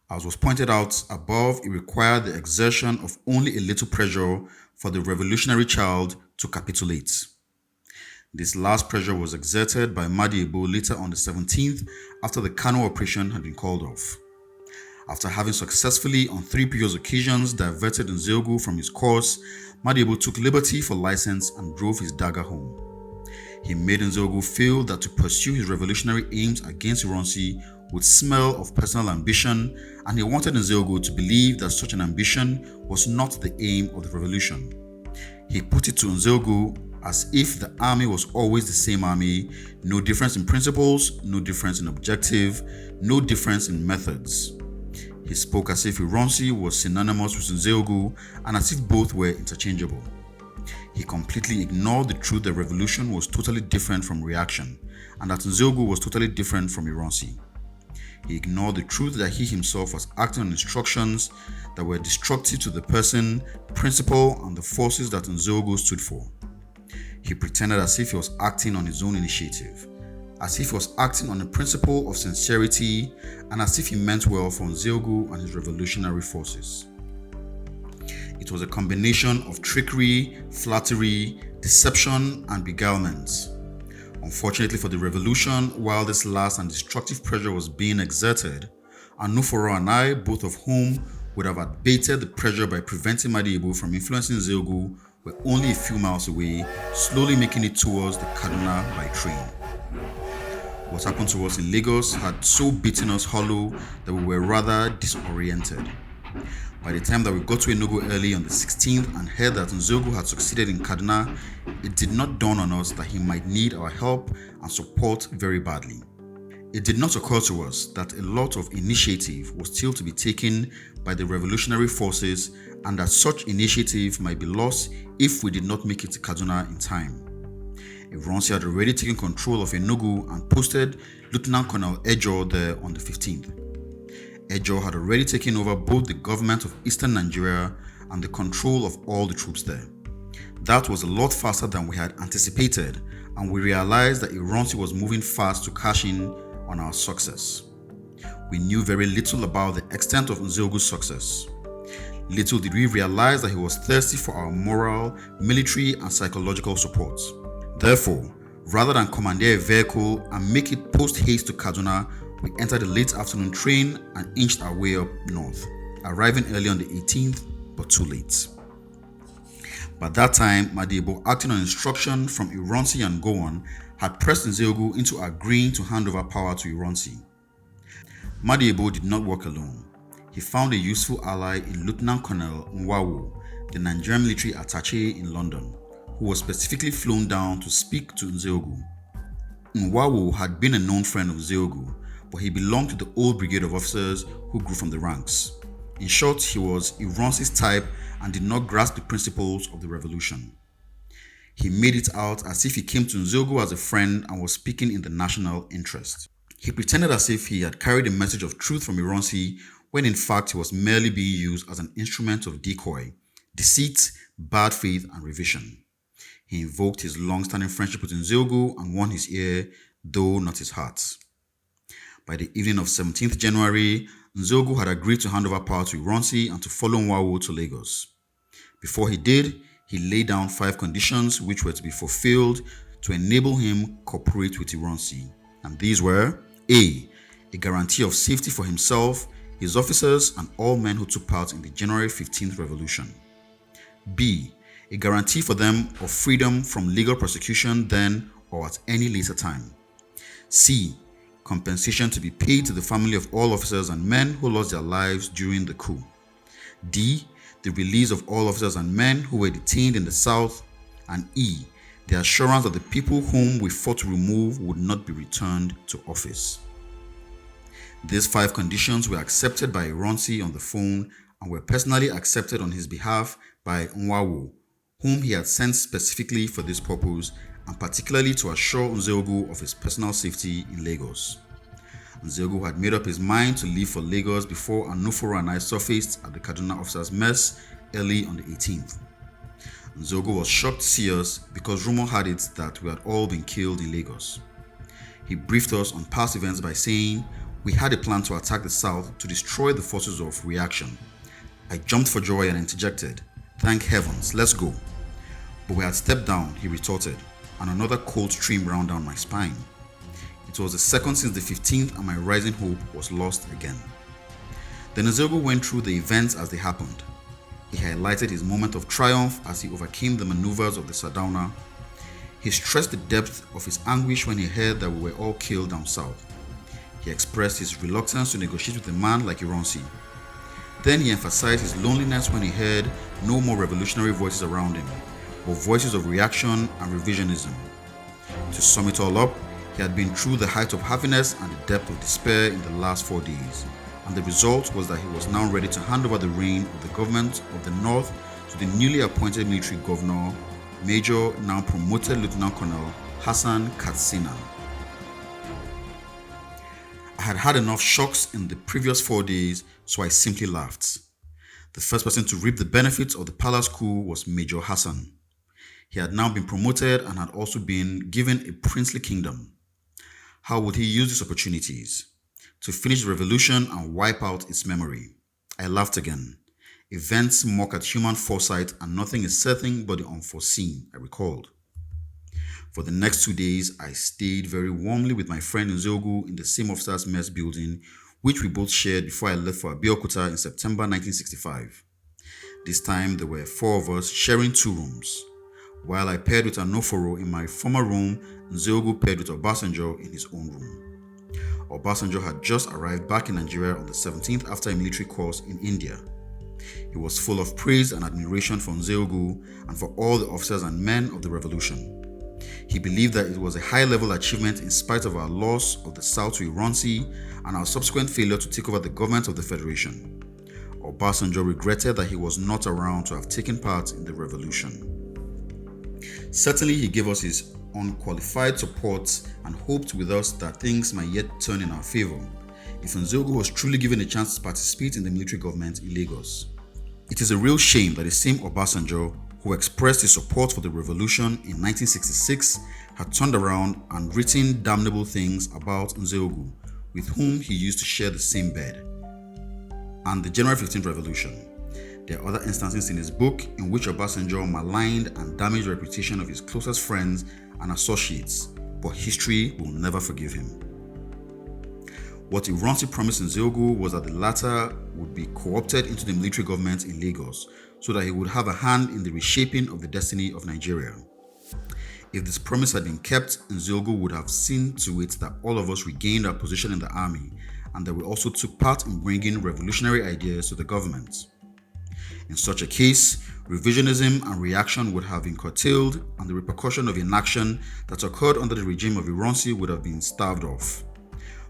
As was pointed out above, it required the exertion of only a little pressure for the revolutionary child to capitulate. This last pressure was exerted by Madiebo later on the 17th after the Kano operation had been called off. After having successfully on 3 previous occasions diverted Nzeogwu from his course, Madiebo took liberty for license and drove his dagger home. He made Nzeogwu feel that to pursue his revolutionary aims against Ironsi would smell of personal ambition, and he wanted Nzeogwu to believe that such an ambition was not the aim of the revolution. He put it to Nzeogwu as if the army was always the same army, no difference in principles, no difference in objective, no difference in methods. He spoke as if Ironsi was synonymous with Nzeogwu and as if both were interchangeable. He completely ignored the truth that revolution was totally different from reaction and that Nzeogwu was totally different from Ironsi. He ignored the truth that he himself was acting on instructions that were destructive to the person, principle, and the forces that Nzeogwu stood for. He pretended as if he was acting on his own initiative, as if he was acting on the principle of sincerity, and as if he meant well for Nzeogwu and his revolutionary forces. It was a combination of trickery, flattery, deception, and beguilement. Unfortunately for the revolution, while this last and destructive pressure was being exerted, Anuforo and I, both of whom would have abated the pressure by preventing Madiebo from influencing Nzeogwu, were only a few miles away, slowly making it towards the Kaduna by train. What happened to us in Lagos had so beaten us hollow that we were rather disoriented. By the time that we got to Enugu early on the 16th and heard that Nzeogwu had succeeded in Kaduna, it did not dawn on us that he might need our help and support very badly. It did not occur to us that a lot of initiative was still to be taken by the revolutionary forces and that such initiative might be lost if we did not make it to Kaduna in time. Ironsi had already taken control of Enugu and posted Lieutenant Colonel Ejo there on the 15th. Ejo had already taken over both the government of Eastern Nigeria and the control of all the troops there. That was a lot faster than we had anticipated, and we realized that Ironsi was moving fast to cash in on our success. We knew very little about the extent of Nzeogwu's success. Little did we realize that he was thirsty for our moral, military, and psychological support. Therefore, rather than commandeer a vehicle and make it post-haste to Kaduna, we entered the late afternoon train and inched our way up north, arriving early on the 18th, but too late. By that time, Madiebo, acting on instruction from Ironsi and Gowon, had pressed Nzeogwu into agreeing to hand over power to Ironsi. Madiebo did not work alone. He found a useful ally in Lieutenant Colonel Nwawu, the Nigerian military attaché in London, who was specifically flown down to speak to Nzeogwu. Nwawu had been a known friend of Nzeogwu, but he belonged to the old brigade of officers who grew from the ranks. In short, he was Ironsi's type and did not grasp the principles of the revolution. He made it out as if he came to Nzeogwu as a friend and was speaking in the national interest. He pretended as if he had carried a message of truth from Ironsi when in fact he was merely being used as an instrument of decoy, deceit, bad faith, and revision. He invoked his long-standing friendship with Nzeogwu and won his ear, though not his heart. By the evening of 17th January, Nzeogwu had agreed to hand over power to Ironsi and to follow Nwawu to Lagos. Before he did, he laid down 5 conditions which were to be fulfilled to enable him cooperate with Ironsi. And these were: A guarantee of safety for himself, his officers, and all men who took part in the January 15th revolution. B, a guarantee for them of freedom from legal prosecution then or at any later time. C, compensation to be paid to the family of all officers and men who lost their lives during the coup. D, the release of all officers and men who were detained in the South. And E, the assurance that the people whom we fought to remove would not be returned to office. These 5 conditions were accepted by Ironsi on the phone and were personally accepted on his behalf by Nwawu, whom he had sent specifically for this purpose and particularly to assure Nzeogwu of his personal safety in Lagos. Nzeogwu had made up his mind to leave for Lagos before Anuforo and I surfaced at the Kaduna Officers' Mess early on the 18th. Nzeogwu was shocked to see us because rumor had it that we had all been killed in Lagos. He briefed us on past events by saying, We had a plan to attack the south to destroy the forces of reaction. I jumped for joy and interjected, "Thank heavens, let's go." But we had stepped down, he retorted, and another cold stream ran down my spine. It was the second since the 15th, and my rising hope was lost again. Then Nzeogwu went through the events as they happened. He highlighted his moment of triumph as he overcame the maneuvers of the Sardauna. He stressed the depth of his anguish when he heard that we were all killed down south. He expressed his reluctance to negotiate with a man like Ironsi. Then he emphasized his loneliness when he heard no more revolutionary voices around him, but voices of reaction and revisionism. To sum it all up, he had been through the height of happiness and the depth of despair in the last 4 days, and the result was that he was now ready to hand over the reign of the government of the North to the newly appointed military governor, Major, now promoted Lieutenant Colonel Hassan Katsina. I had had enough shocks in the previous 4 days, so I simply laughed. The first person to reap the benefits of the palace coup was Major Hassan. He had now been promoted and had also been given a princely kingdom. How would he use these opportunities? To finish the revolution and wipe out its memory. I laughed again. Events mock at human foresight and nothing is certain but the unforeseen, I recalled. For the next 2 days, I stayed very warmly with my friend Nzeogwu in the same officers' mess building, which we both shared before I left for Abeokuta in September 1965. This time, there were 4 of us sharing 2 rooms. While I paired with Anoforo in my former room, Nzeogwu paired with Obasanjo in his own room. Obasanjo had just arrived back in Nigeria on the 17th after a military course in India. He was full of praise and admiration for Nzeogwu and for all the officers and men of the revolution. He believed that it was a high-level achievement in spite of our loss of the South to Ironsi and our subsequent failure to take over the government of the Federation. Obasanjo regretted that he was not around to have taken part in the revolution. Certainly, he gave us his unqualified support and hoped with us that things might yet turn in our favor if Nzeogwu was truly given a chance to participate in the military government in Lagos. It is a real shame that the same Obasanjo who expressed his support for the revolution in 1966 had turned around and written damnable things about Nzeogwu, with whom he used to share the same bed, and the January 15th revolution. There are other instances in his book in which Obasanjo maligned and damaged the reputation of his closest friends and associates, but history will never forgive him. What Ironsi promised Nzeogwu was that the latter would be co-opted into the military government in Lagos so that he would have a hand in the reshaping of the destiny of Nigeria. If this promise had been kept, Nzeogwu would have seen to it that all of us regained our position in the army and that we also took part in bringing revolutionary ideas to the government. In such a case, revisionism and reaction would have been curtailed and the repercussion of inaction that occurred under the regime of Ironsi would have been staved off.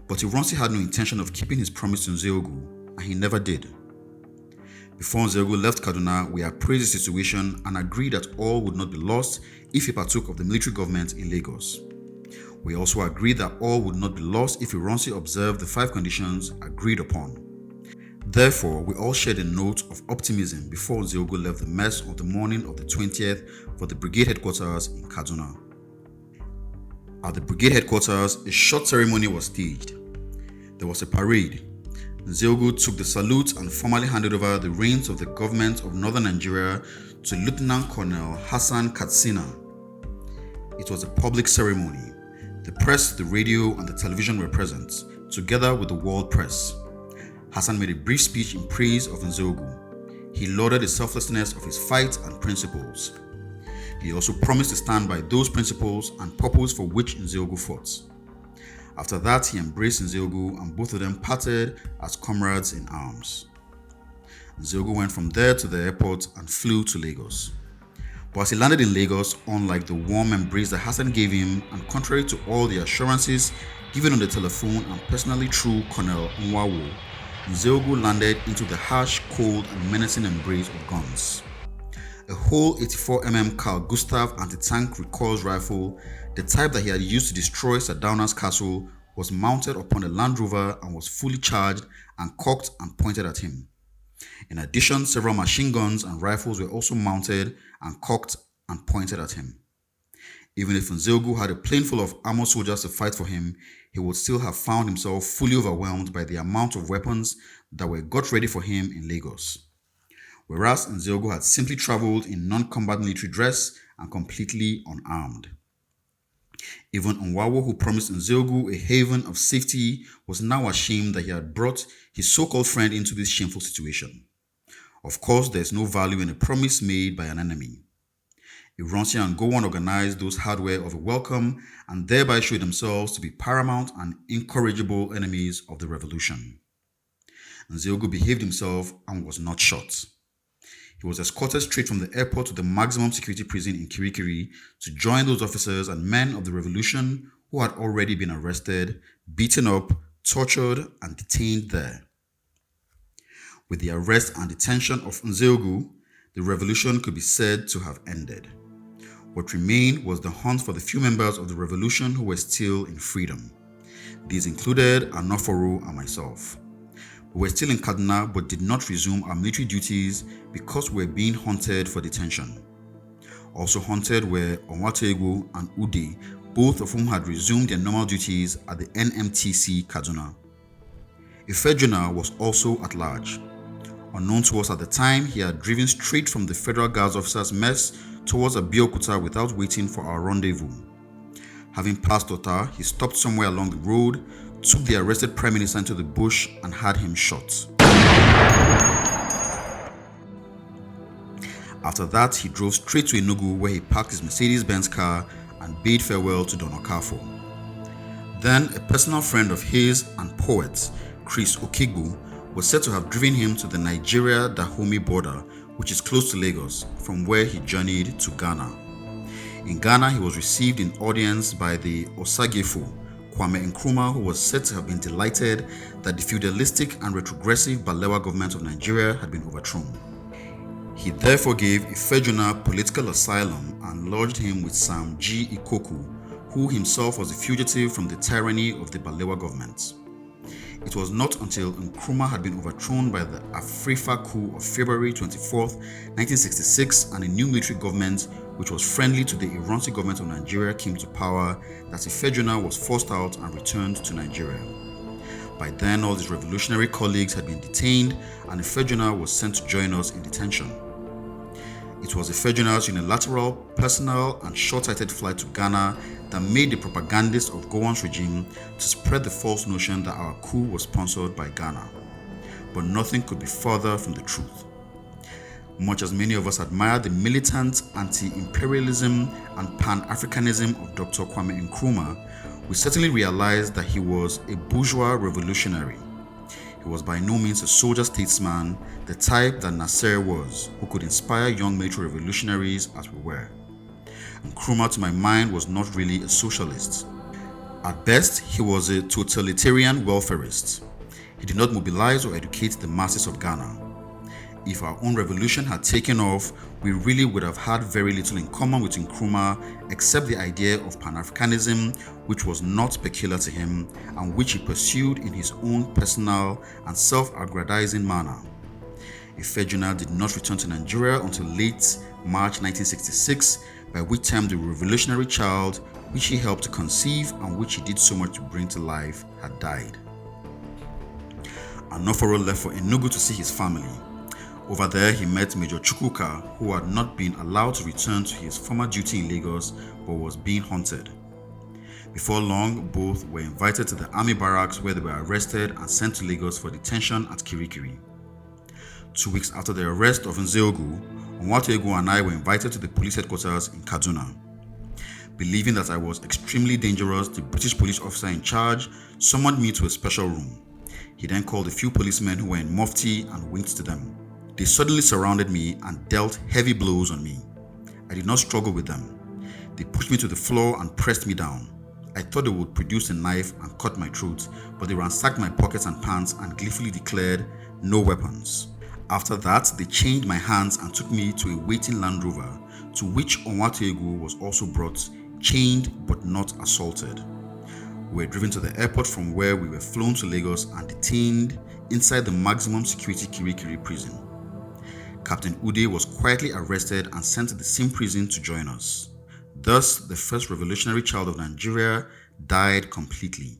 But Ironsi had no intention of keeping his promise to Nzeogwu, and he never did. Before Nzeogwu left Kaduna, we appraised the situation and agreed that all would not be lost if he partook of the military government in Lagos. We also agreed that all would not be lost if Ironsi observed the 5 conditions agreed upon. Therefore, we all shared a note of optimism before Nzeogwu left the mess of the morning of the 20th for the brigade headquarters in Kaduna. At the brigade headquarters, a short ceremony was staged. There was a parade. Nzeogwu took the salute and formally handed over the reins of the government of northern Nigeria to Lieutenant Colonel Hassan Katsina. It was a public ceremony. The press, the radio, and the television were present, together with the world press. Hassan made a brief speech in praise of Nzeogwu. He lauded the selflessness of his fight and principles. He also promised to stand by those principles and purpose for which Nzeogwu fought. After that, he embraced Nzeogwu and both of them parted as comrades in arms. Nzeogwu went from there to the airport and flew to Lagos. But as he landed in Lagos, unlike the warm embrace that Hassan gave him, and contrary to all the assurances given on the telephone and personally through Colonel Nwawo, Nzeogwu landed into the harsh, cold, and menacing embrace of guns. A whole 84mm Carl Gustav anti-tank recoil rifle, the type that he had used to destroy Sardauna's castle, was mounted upon a Land Rover and was fully charged and cocked and pointed at him. In addition, several machine guns and rifles were also mounted and cocked and pointed at him. Even if Nzeogu had a plane full of armored soldiers to fight for him, he would still have found himself fully overwhelmed by the amount of weapons that were got ready for him in Lagos. Whereas Nzeogu had simply traveled in non-combat military dress and completely unarmed. Even Nwawo, who promised Nzeogu a haven of safety, was now ashamed that he had brought his so-called friend into this shameful situation. Of course, there is no value in a promise made by an enemy. Ironsi and Gowon organized those hardware of a welcome and thereby showed themselves to be paramount and incorrigible enemies of the revolution. Nzeogu behaved himself and was not shot. He was escorted straight from the airport to the maximum security prison in Kirikiri to join those officers and men of the revolution who had already been arrested, beaten up, tortured, and detained there. With the arrest and detention of Nzeogu, the revolution could be said to have ended. What remained was the hunt for the few members of the revolution who were still in freedom. These included Anoforo and myself. We were still in Kaduna but did not resume our military duties because we were being hunted for detention. Also hunted were Onwategu and Ude, both of whom had resumed their normal duties at the NMTC Kaduna. Ifejuna was also at large. Unknown to us at the time, he had driven straight from the Federal Guards officers' mess towards Abeokuta without waiting for our rendezvous. Having passed Ota, he stopped somewhere along the road, took the arrested Prime Minister into the bush and had him shot. After that, he drove straight to Enugu where he parked his Mercedes-Benz car and bade farewell to Don Okafo. Then, a personal friend of his and poet, Chris Okigbu, was said to have driven him to the Nigeria-Dahomey border, which is close to Lagos, from where he journeyed to Ghana. In Ghana, he was received in audience by the Osagefo, Kwame Nkrumah, who was said to have been delighted that the feudalistic and retrogressive Balewa government of Nigeria had been overthrown. He therefore gave Ifejuna political asylum and lodged him with Sam G. Ikoku, who himself was a fugitive from the tyranny of the Balewa government. It was not until Nkrumah had been overthrown by the Afrifa coup of February 24, 1966, and a new military government which was friendly to the Ironsi government of Nigeria came to power that Ifejuna was forced out and returned to Nigeria. By then, all his revolutionary colleagues had been detained and Ifejuna was sent to join us in detention. It was Ifejuna's unilateral, personal, and short-sighted flight to Ghana that made the propagandists of Gowon's regime to spread the false notion that our coup was sponsored by Ghana. But nothing could be further from the truth. Much as many of us admire the militant anti-imperialism and pan-Africanism of Dr. Kwame Nkrumah, we certainly realize that he was a bourgeois revolutionary. He was by no means a soldier statesman, the type that Nasser was, who could inspire young military revolutionaries as we were. Nkrumah, to my mind, was not really a socialist. At best, he was a totalitarian welfarist. He did not mobilize or educate the masses of Ghana. If our own revolution had taken off, we really would have had very little in common with Nkrumah except the idea of Pan-Africanism, which was not peculiar to him and which he pursued in his own personal and self-aggrandizing manner. Ifejuna did not return to Nigeria until late March 1966, by which time the revolutionary child, which he helped to conceive and which he did so much to bring to life, had died. Anoforo left for Enugu to see his family. Over there, he met Major Chukwuka, who had not been allowed to return to his former duty in Lagos but was being hunted. Before long, both were invited to the army barracks where they were arrested and sent to Lagos for detention at Kirikiri. 2 weeks after the arrest of Nzeogu, Onwategu and I were invited to the police headquarters in Kaduna. Believing that I was extremely dangerous, the British police officer in charge summoned me to a special room. He then called a few policemen who were in mufti and winked to them. They suddenly surrounded me and dealt heavy blows on me. I did not struggle with them. They pushed me to the floor and pressed me down. I thought they would produce a knife and cut my throat, but they ransacked my pockets and pants and gleefully declared, "No weapons." After that, they chained my hands and took me to a waiting Land Rover, to which Onwategu was also brought, chained but not assaulted. We were driven to the airport from where we were flown to Lagos and detained inside the maximum security Kirikiri prison. Captain Ude was quietly arrested and sent to the same prison to join us. Thus, the first revolutionary child of Nigeria died completely.